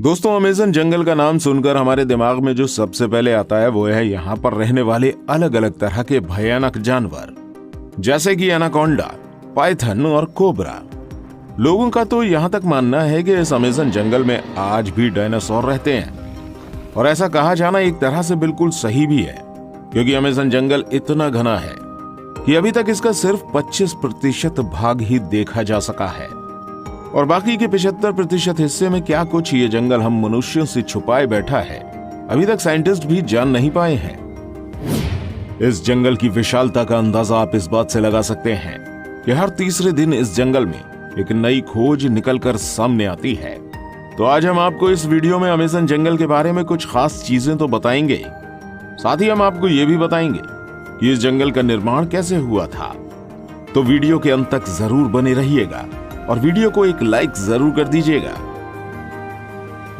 दोस्तों, अमेज़न जंगल का नाम सुनकर हमारे दिमाग में जो सबसे पहले आता है वो है यहाँ पर रहने वाले अलग अलग तरह के भयानक जानवर, जैसे कि एनाकोंडा, पाइथन और कोबरा। लोगों का तो यहाँ तक मानना है कि इस अमेज़न जंगल में आज भी डायनासोर रहते हैं। और ऐसा कहा जाना एक तरह से बिल्कुल सही भी है, क्योंकि अमेज़न जंगल इतना घना है कि अभी तक इसका सिर्फ 25% भाग ही देखा जा सका है, और बाकी के 75% हिस्से में क्या कुछ ये जंगल हम मनुष्यों से छुपाए बैठा है, अभी तक साइंटिस्ट भी जान नहीं पाए हैं। इस जंगल की विशालता का अंदाजा आप इस बात से लगा सकते हैं कि हर तीसरे दिन इस जंगल में एक नई खोज निकलकर सामने आती है। तो आज हम आपको इस वीडियो में अमेज़न जंगल के बारे में कुछ खास चीजें तो बताएंगे, साथ ही हम आपको ये भी बताएंगे कि इस जंगल का निर्माण कैसे हुआ था। तो वीडियो के अंत तक जरूर बने रहिएगा और वीडियो को एक लाइक जरूर कर दीजिएगा।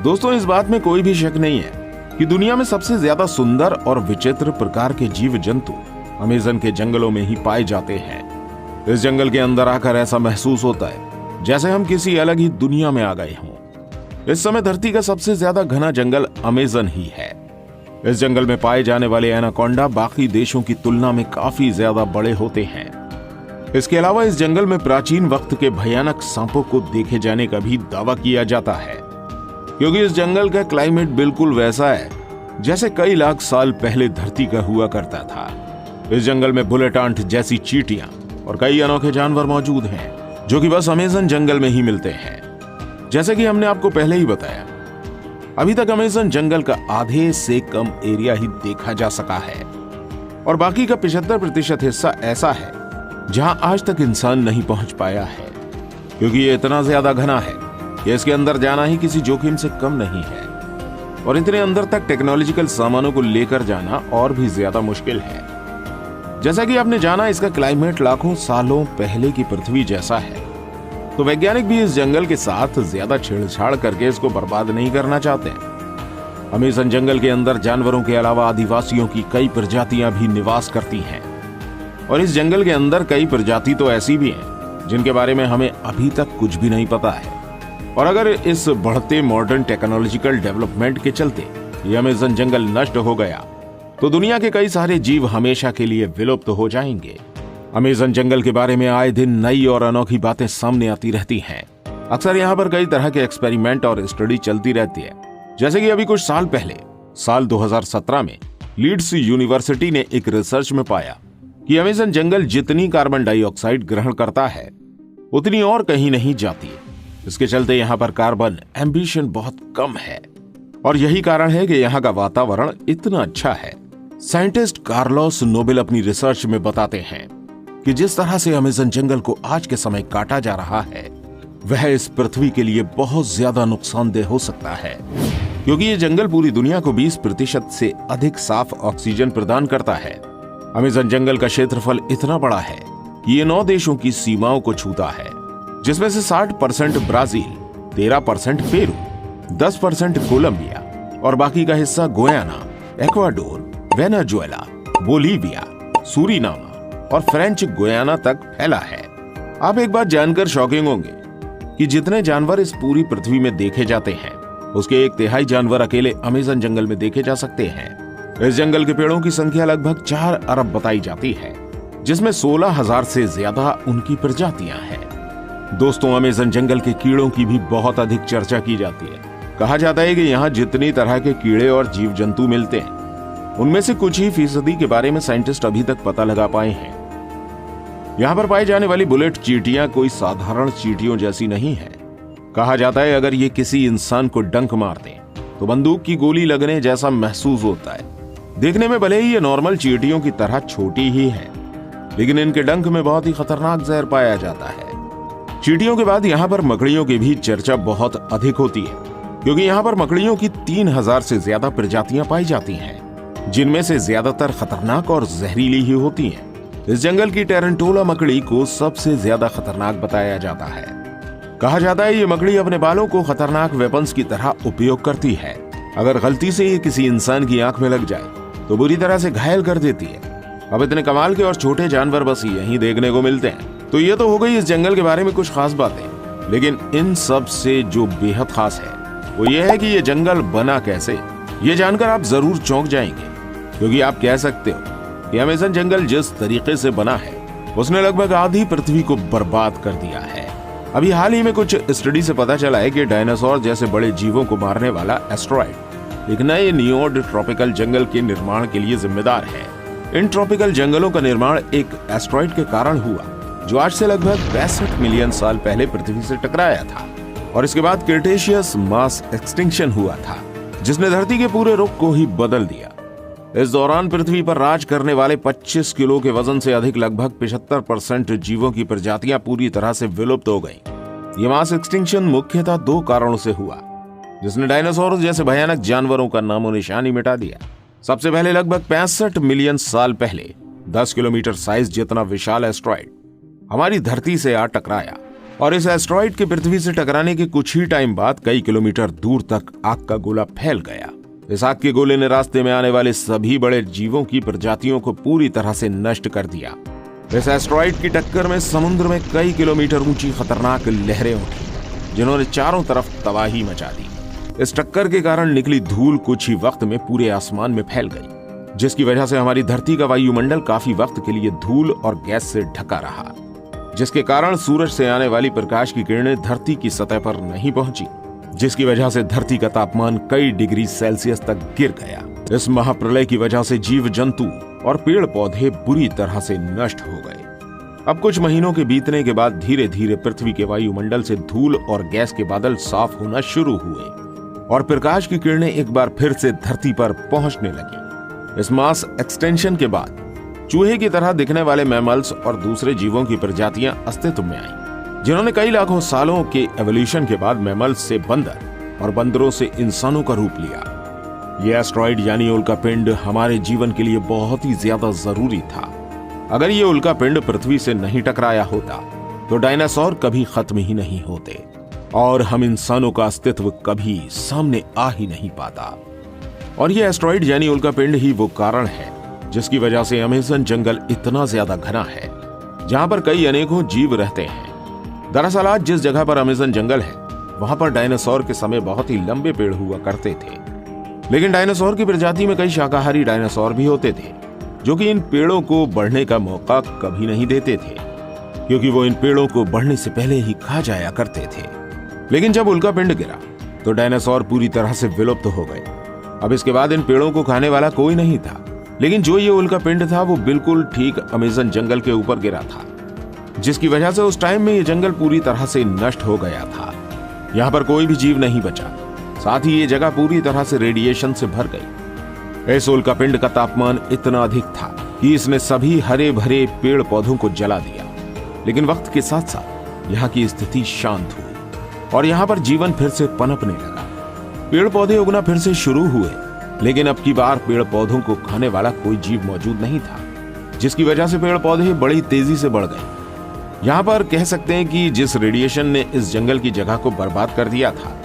दोस्तों, इस बात में कोई भी शक नहीं है कि दुनिया में सबसे ज्यादा सुंदर और विचित्र प्रकार के जीव जंतु अमेज़न के जंगलों में ही पाए जाते हैं। इस जंगल के अंदर आकर ऐसा महसूस होता है जैसे हम किसी अलग ही दुनिया में आ गए हों। इस समय धरती का सबसे ज्यादा घना जंगल अमेज़न ही है। इस जंगल में पाए जाने वाले एनाकोंडा बाकी देशों की तुलना में काफी ज्यादा बड़े होते हैं। इसके अलावा इस जंगल में प्राचीन वक्त के भयानक सांपों को देखे जाने का भी दावा किया जाता है, क्योंकि इस जंगल का क्लाइमेट बिल्कुल वैसा है जैसे कई लाख साल पहले धरती का हुआ करता था। इस जंगल में बुलेट आंट जैसी चींटियां और कई अनोखे जानवर मौजूद हैं, जो कि बस अमेज़न जंगल में ही मिलते हैं। जैसे कि हमने आपको पहले ही बताया, अभी तक अमेज़न जंगल का आधे से कम एरिया ही देखा जा सका है, और बाकी का 75% हिस्सा ऐसा है जहां आज तक इंसान नहीं पहुंच पाया है, क्योंकि ये इतना ज्यादा घना है कि इसके अंदर जाना ही किसी जोखिम से कम नहीं है, और इतने अंदर तक टेक्नोलॉजिकल सामानों को लेकर जाना और भी ज्यादा मुश्किल है। जैसा कि आपने जाना, इसका क्लाइमेट लाखों सालों पहले की पृथ्वी जैसा है, तो वैज्ञानिक भी इस जंगल के साथ ज्यादा छेड़छाड़ करके इसको बर्बाद नहीं करना चाहते। अमेज़न जंगल के अंदर जानवरों के अलावा आदिवासियों की कई प्रजातियां भी निवास करती हैं, और इस जंगल के अंदर कई प्रजाति तो ऐसी भी हैं जिनके बारे में हमें अभी तक कुछ भी नहीं पता है। और अगर इस बढ़ते मॉडर्न टेक्नोलॉजिकल डेवलपमेंट के चलते ये अमेज़न जंगल नष्ट हो गया तो दुनिया के कई सारे जीव हमेशा के लिए विलुप्त हो जाएंगे। अमेज़न जंगल के बारे में आए दिन नई और अनोखी बातें सामने आती रहती हैं। अक्सर यहाँ पर कई तरह के एक्सपेरिमेंट और स्टडी चलती रहती है। जैसे कि अभी कुछ साल पहले, साल 2017 में लीड्स यूनिवर्सिटी ने एक रिसर्च में पाया कि अमेज़न जंगल जितनी कार्बन डाइऑक्साइड ग्रहण करता है उतनी और कहीं नहीं जाती है। इसके चलते यहाँ पर कार्बन एम्बिशन बहुत कम है, और यही कारण है कि यहाँ का वातावरण इतना अच्छा है। साइंटिस्ट कार्लोस नोबेल अपनी रिसर्च में बताते हैं कि जिस तरह से अमेज़न जंगल को आज के समय काटा जा रहा है, वह इस पृथ्वी के लिए बहुत ज्यादा नुकसानदेह हो सकता है, क्योंकि ये जंगल पूरी दुनिया को 20% से अधिक साफ ऑक्सीजन प्रदान करता है। अमेज़न जंगल का क्षेत्रफल इतना बड़ा है कि ये 9 देशों की सीमाओं को छूता है, जिसमें से 60% ब्राजील, 13% पेरू, 10% कोलंबिया और बाकी का हिस्सा गुयाना, एक्वाडोर, वेनेजुएला, बोलीविया, सूरीनामा और फ्रेंच गुयाना तक फैला है। आप एक बात जानकर शॉकिंग होंगे कि जितने जानवर इस पूरी पृथ्वी में देखे जाते हैं, उसके 1/3 जानवर अकेले अमेज़न जंगल में देखे जा सकते हैं। इस जंगल के पेड़ों की संख्या लगभग 4 अरब बताई जाती है, जिसमें 16,000 से ज्यादा उनकी प्रजातियां हैं। दोस्तों, अमेज़न जंगल के कीड़ों की भी बहुत अधिक चर्चा की जाती है। कहा जाता है कि यहाँ जितनी तरह के कीड़े और जीव जंतु मिलते हैं, उनमें से कुछ ही फीसदी के बारे में साइंटिस्ट अभी तक पता लगा पाए हैं। यहाँ पर पाई जाने वाली बुलेट चींटियां कोई साधारण चींटियों जैसी नहीं है। कहा जाता है अगर ये किसी इंसान को डंक मार दें तो बंदूक की गोली लगने जैसा महसूस होता है। देखने में भले ही ये नॉर्मल चींटियों की तरह छोटी ही है, लेकिन इनके डंक में बहुत ही खतरनाक जहर पाया जाता है। चींटियों के बाद यहाँ पर मकड़ियों की भी चर्चा बहुत अधिक होती है, क्योंकि यहाँ पर मकड़ियों की 3000 से ज्यादा प्रजातियां पाई जाती हैं, जिनमें से ज्यादातर खतरनाक और जहरीली ही होती हैं। इस जंगल की टेरेंटोला मकड़ी को सबसे ज्यादा खतरनाक बताया जाता है। कहा जाता है ये मकड़ी अपने बालों को खतरनाक वेपन्स की तरह उपयोग करती है। अगर गलती से ये किसी इंसान की आंख में लग जाए तो बुरी तरह से घायल कर देती है। अब इतने कमाल के और छोटे जानवर बस यहीं देखने को मिलते हैं। तो ये तो हो गई इस जंगल के बारे में कुछ खास बातें, लेकिन इन सब से जो बेहद खास है वो ये है कि ये जंगल बना कैसे। ये जानकर आप जरूर चौंक जाएंगे, क्योंकि आप कह सकते हो कि अमेज़न जंगल जिस तरीके से बना है उसने लगभग आधी पृथ्वी को बर्बाद कर दिया है। अभी हाल ही में कुछ स्टडी से पता चला है कि डायनासोर जैसे बड़े जीवों को मारने वाला एस्टेरॉयड एक नए नियोड ट्रॉपिकल जंगल के निर्माण के लिए जिम्मेदार है। इन ट्रॉपिकल जंगलों का निर्माण एक एस्टेरॉयड के कारण हुआ, जो आज से लगभग 65 मिलियन साल पहले पृथ्वी से टकराया था, और इसके बाद क्रिटेशियस मास एक्सटिंक्शन हुआ था, जिसने धरती के पूरे रुख को ही बदल दिया। इस दौरान पृथ्वी पर राज करने वाले 25 किलो के वजन से अधिक लगभग 75% जीवों की प्रजातियां पूरी तरह से विलुप्त हो गईं। ये मास एक्सटिंक्शन मुख्यतः 2 कारणों से हुआ, जिसने डायनासोर जैसे भयानक जानवरों का नामो निशान मिटा दिया। सबसे पहले लगभग 65 मिलियन साल पहले 10 किलोमीटर साइज जितना विशाल एस्टेरॉयड हमारी धरती से आ टकराया, और इस एस्टेरॉयड के पृथ्वी से टकराने के कुछ ही टाइम बाद कई किलोमीटर दूर तक आग का गोला फैल गया। इस आग के गोले ने रास्ते में आने वाले सभी बड़े जीवों की प्रजातियों को पूरी तरह से नष्ट कर दिया। इस एस्टेरॉयड की टक्कर में समुद्र में कई किलोमीटर ऊंची खतरनाक लहरें उठी, जिन्होंने चारों तरफ तबाही मचा दी। इस टक्कर के कारण निकली धूल कुछ ही वक्त में पूरे आसमान में फैल गई, जिसकी वजह से हमारी धरती का वायुमंडल काफी वक्त के लिए धूल और गैस से ढका रहा, जिसके कारण सूरज से आने वाली प्रकाश की किरणें धरती की सतह पर नहीं पहुंची, जिसकी वजह से धरती का तापमान कई डिग्री सेल्सियस तक गिर गया। इस महाप्रलय की वजह से जीव जंतु और पेड़ पौधे बुरी तरह से नष्ट हो गए। अब कुछ महीनों के बीतने के बाद धीरे धीरे पृथ्वी के वायुमंडल से धूल और गैस के बादल साफ होना शुरू हुए, और प्रकाश की किरणें एक बार फिर से धरती पर पहुंचने लगी। इस मास एक्सटेंशन के बाद चूहे की तरह दिखने वाले मैमल्स और दूसरे जीवों की प्रजातियां अस्तित्व में आईं, जिन्होंने कई लाखों सालों के एवोल्यूशन के बाद मैमल्स से बंदर और बंदरों से इंसानों का रूप लिया। यह एस्टेरॉयड यानी उल्कापिंड हमारे जीवन के लिए बहुत ही ज्यादा जरूरी था। अगर ये उल्कापिंड पृथ्वी से नहीं टकराया होता तो डायनासोर कभी खत्म ही नहीं होते, और हम इंसानों का अस्तित्व कभी सामने आ ही नहीं पाता। और यह एस्टेरॉयड यानी उल्कापिंड ही वो कारण है जिसकी वजह से अमेज़न जंगल इतना ज्यादा घना है, जहां पर कई अनेकों जीव रहते हैं। दरअसल आज जिस जगह पर अमेज़न जंगल है वहां पर डायनासोर के समय बहुत ही लंबे पेड़ हुआ करते थे, लेकिन डायनासोर की प्रजाति में कई शाकाहारी डायनासोर भी होते थे, जो कि इन पेड़ों को बढ़ने का मौका कभी नहीं देते थे, क्योंकि वो इन पेड़ों को बढ़ने से पहले ही खा जाया करते थे। लेकिन जब उल्कापिंड गिरा तो डायनासोर पूरी तरह से विलुप्त हो गए। अब इसके बाद इन पेड़ों को खाने वाला कोई नहीं था, लेकिन जो ये उल्कापिंड था वो बिल्कुल ठीक अमेज़न जंगल के ऊपर गिरा था, जिसकी वजह से उस टाइम में ये जंगल पूरी तरह से नष्ट हो गया था। यहाँ पर कोई भी जीव नहीं बचा, साथ ही ये जगह पूरी तरह से रेडिएशन से भर गई। इस उल्कापिंड का तापमान इतना अधिक था कि इसने सभी हरे भरे पेड़ पौधों को जला दिया। लेकिन वक्त के साथ साथ यहाँ की स्थिति शांत हुई और यहाँ पर जीवन फिर से पनपने लगा। पेड़ पौधे उगना फिर से शुरू हुए, लेकिन अब की बार पेड़ पौधों को खाने वाला कोई जीव मौजूद नहीं था, जिसकी वजह से पेड़ पौधे बड़ी तेजी से बढ़ गए। यहाँ पर कह सकते हैं कि जिस रेडिएशन ने इस जंगल की जगह को बर्बाद कर दिया था,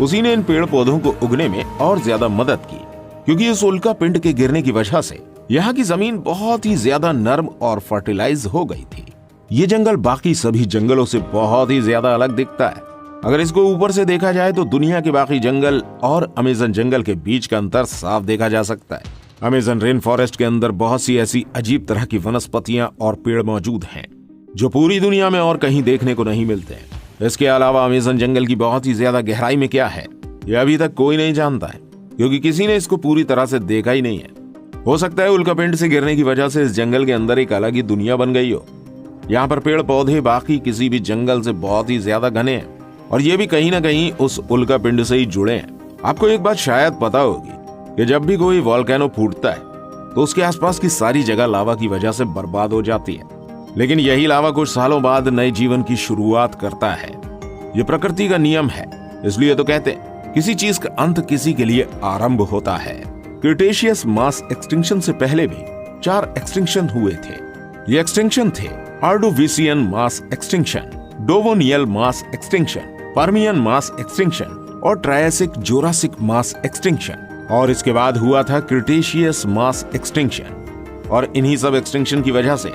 उसी ने इन पेड़ पौधों को उगने में और ज्यादा मदद की, क्योंकि इस उल्कापिंड के गिरने की वजह से यहाँ की जमीन बहुत ही ज्यादा नर्म और फर्टिलाइज हो गई थी। ये जंगल बाकी सभी जंगलों से बहुत ही ज्यादा अलग दिखता है। अगर इसको ऊपर से देखा जाए तो दुनिया के बाकी जंगल और अमेज़न जंगल के बीच का अंतर साफ देखा जा सकता है। अमेज़न रेन फॉरेस्ट के अंदर बहुत सी ऐसी अजीब तरह की वनस्पतियां और पेड़ मौजूद हैं जो पूरी दुनिया में और कहीं देखने को नहीं मिलते हैं। इसके अलावा अमेज़न जंगल की बहुत ही ज्यादा गहराई में क्या है, यह अभी तक कोई नहीं जानता है, क्योंकि किसी ने इसको पूरी तरह से देखा ही नहीं है। हो सकता है उल्कापिंड से गिरने की वजह से इस जंगल के अंदर एक अलग ही दुनिया बन गई हो। यहाँ पर पेड़ पौधे बाकी किसी भी जंगल से बहुत ही ज्यादा घने हैं, और ये भी कहीं ना कहीं उस उल्कापिंड से ही जुड़े हैं। आपको एक बात शायद पता होगी कि जब भी कोई वोल्केनो फूटता है तो उसके आसपास की सारी जगह लावा की वजह से बर्बाद हो जाती है, लेकिन यही लावा कुछ सालों बाद नए जीवन की शुरुआत करता है। ये प्रकृति का नियम है, इसलिए तो कहते हैं किसी चीज का अंत किसी के लिए आरंभ होता है। क्रिटेशियस मास एक्सटिंक्शन से पहले भी 4 एक्सटिंक्शन हुए थे। ये एक्सटिंक्शन थे Ordovician mass extinction, Devonian mass extinction, Permian mass extinction और ट्रायसिक जोरासिक मास एक्सटिंक्शन। और इसके बाद हुआ था क्रिटेशियस मास एक्सटिंक्शन। और इन्हीं सब एक्सटिंक्शन की वजह से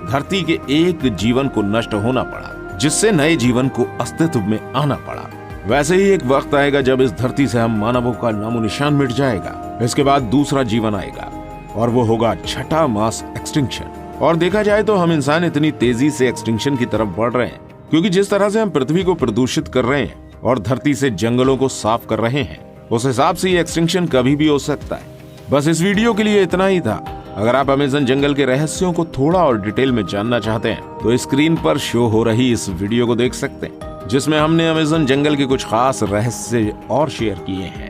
धरती के एक जीवन को नष्ट होना पड़ा, जिससे नए जीवन को अस्तित्व में आना पड़ा। वैसे ही एक वक्त आएगा जब इस धरती से हम मानवों का नामो निशान मिट जाएगा। इसके बाद दूसरा जीवन आएगा और वो होगा छठा मास एक्सटिंक्शन। और देखा जाए तो हम इंसान इतनी तेजी से एक्सटिंक्शन की तरफ बढ़ रहे हैं क्योंकि जिस तरह से हम पृथ्वी को प्रदूषित कर रहे हैं और धरती से जंगलों को साफ कर रहे हैं, उस हिसाब से ये एक्सटिंक्शन कभी भी हो सकता है। बस इस वीडियो के लिए इतना ही था। अगर आप अमेज़न जंगल के रहस्यों को थोड़ा और डिटेल में जानना चाहते हैं तो स्क्रीन पर शो हो रही इस वीडियो को देख सकते हैं, जिसमें हमने अमेज़न जंगल के कुछ खास रहस्य और शेयर किए हैं।